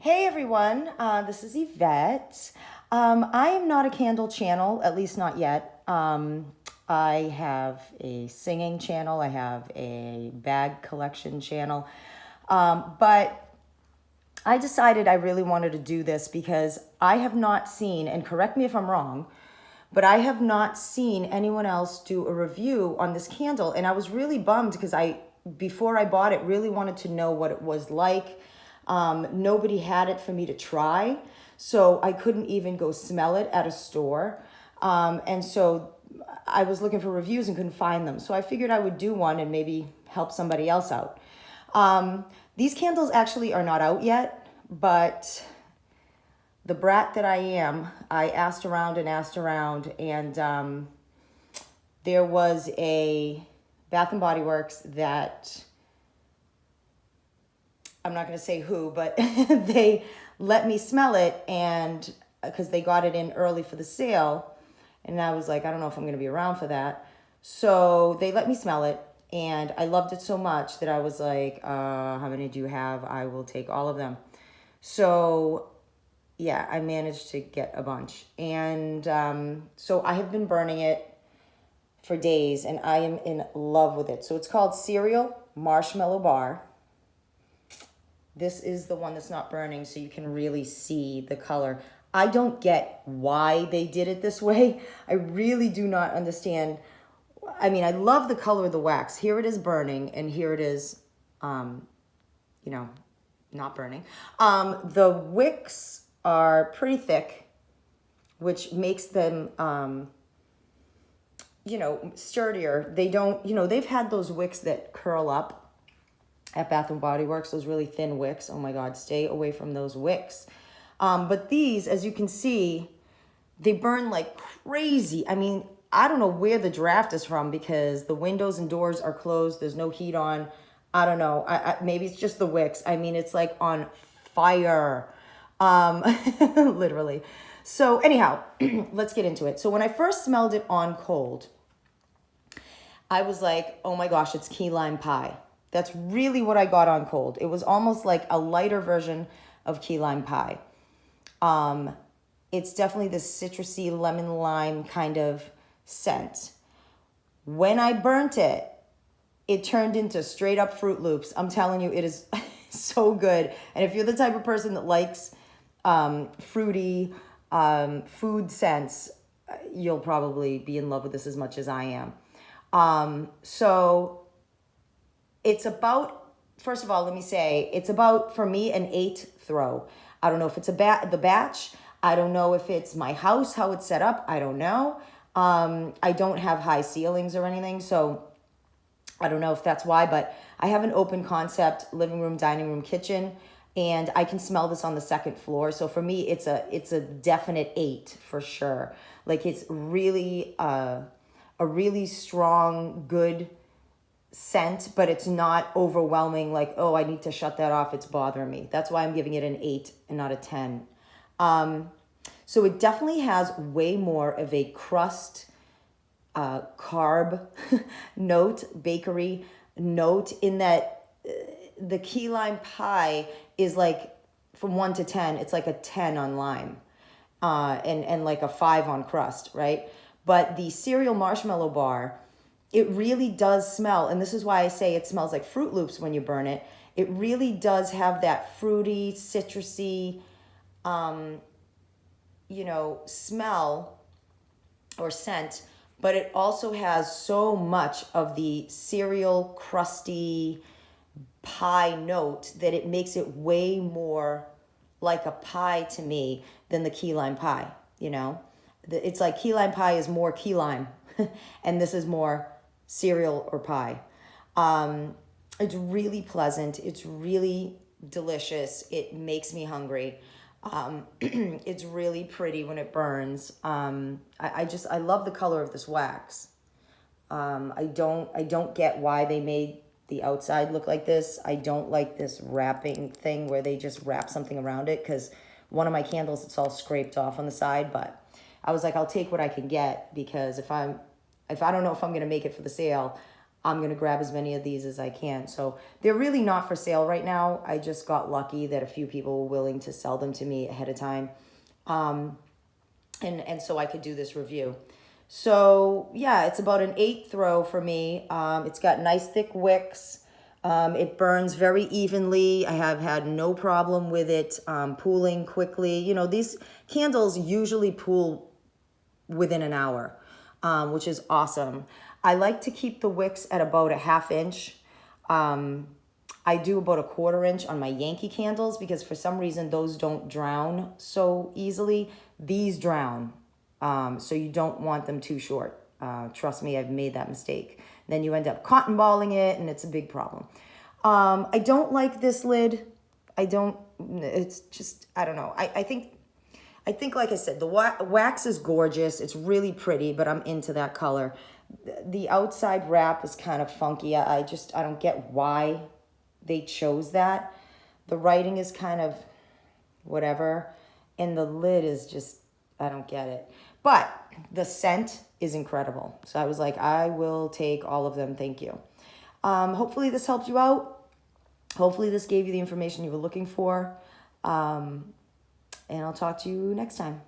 Hey everyone, this is Yvette. I am not a candle channel, at least not yet. I have a singing channel, I have a bag collection channel, but I decided I really wanted to do this because I have not seen, and correct me if I'm wrong, but I have not seen anyone else do a review on this candle, and I was really bummed because before I bought it, really wanted to know what it was like. Nobody had it for me to try, so I couldn't even go smell it at a store. And so I was looking for reviews and couldn't find them. So I figured I would do one and maybe help somebody else out. These candles actually are not out yet, but the brat that I am, I asked around, and there was a Bath and Body Works that I'm not going to say who, but they let me smell it, and because they got it in early for the sale, and I was like, I don't know if I'm going to be around for that. So they let me smell it, and I loved it so much that I was like, how many do you have? I will take all of them. So yeah, I managed to get a bunch. And so I have been burning it for days, and I am in love with it. So it's called Cereal Marshmallow Bar. This is the one that's not burning, so you can really see the color. I don't get why they did it this way. I really do not understand. I mean, I love the color of the wax. Here it is burning, and here it is, not burning. The wicks are pretty thick, which makes them, sturdier. They don't, they've had those wicks that curl up at Bath and Body Works, those really thin wicks. Oh my God, stay away from those wicks. But these, as you can see, they burn like crazy. I mean, I don't know where the draft is from because the windows and doors are closed. There's no heat on. I don't know. Maybe it's just the wicks. I mean, it's like on fire, literally. So anyhow, let's get into it. So when I first smelled it on cold, I was like, oh my gosh, it's key lime pie. That's really what I got on cold. It was almost like a lighter version of key lime pie. It's definitely this citrusy lemon lime kind of scent. When I burnt it, it turned into straight up Froot Loops. I'm telling you, it is so good. And if you're the type of person that likes fruity food scents, you'll probably be in love with this as much as I am. So it's about, first of all, let me say, it's about, for me, an 8 throw. I don't know if it's the batch. I don't know if it's my house, how it's set up. I don't know. I don't have high ceilings or anything, so I don't know if that's why, but I have an open concept living room, dining room, kitchen, and I can smell this on the second floor. So for me, it's a definite 8 for sure. Like it's really a really strong, good scent, but it's not overwhelming like, oh, I need to shut that off, it's bothering me. That's why I'm giving it an 8 and not a 10. So it definitely has way more of a crust, carb note, bakery note, in that the key lime pie is like, from 1 to 10, it's like a 10 on lime, and like a 5 on crust, right? But the cereal marshmallow bar, it really does smell, and this is why I say it smells like Froot Loops when you burn it. It really does have that fruity, citrusy, smell or scent, but it also has so much of the cereal, crusty pie note that it makes it way more like a pie to me than the key lime pie, It's like key lime pie is more key lime, and this is more cereal or pie. It's really pleasant. It's really delicious. It makes me hungry. It's really pretty when it burns. I love the color of this wax. I don't get why they made the outside look like this. I don't like this wrapping thing where they just wrap something around it, because one of my candles, it's all scraped off on the side, but I was like, I'll take what I can get, because if I don't know if I'm going to make it for the sale, I'm going to grab as many of these as I can. So they're really not for sale right now. I just got lucky that a few people were willing to sell them to me ahead of time. And so I could do this review. So yeah, it's about an 8 throw for me. It's got nice thick wicks. It burns very evenly. I have had no problem with it pooling quickly. You know, these candles usually pool within an hour, which is awesome. I like to keep the wicks at about a 1/2 inch. I do about a 1/4 inch on my Yankee candles because for some reason those don't drown so easily. These drown, so you don't want them too short. Trust me, I've made that mistake. Then you end up cotton balling it and it's a big problem. I don't like this lid. It's just, I don't know. I think, like I said, the wax is gorgeous. It's really pretty, but I'm into that color. The outside wrap is kind of funky. I don't get why they chose that. The writing is kind of whatever. And the lid is just, I don't get it. But the scent is incredible. So I was like, I will take all of them. Thank you. Hopefully this helped you out. Hopefully this gave you the information you were looking for. And I'll talk to you next time.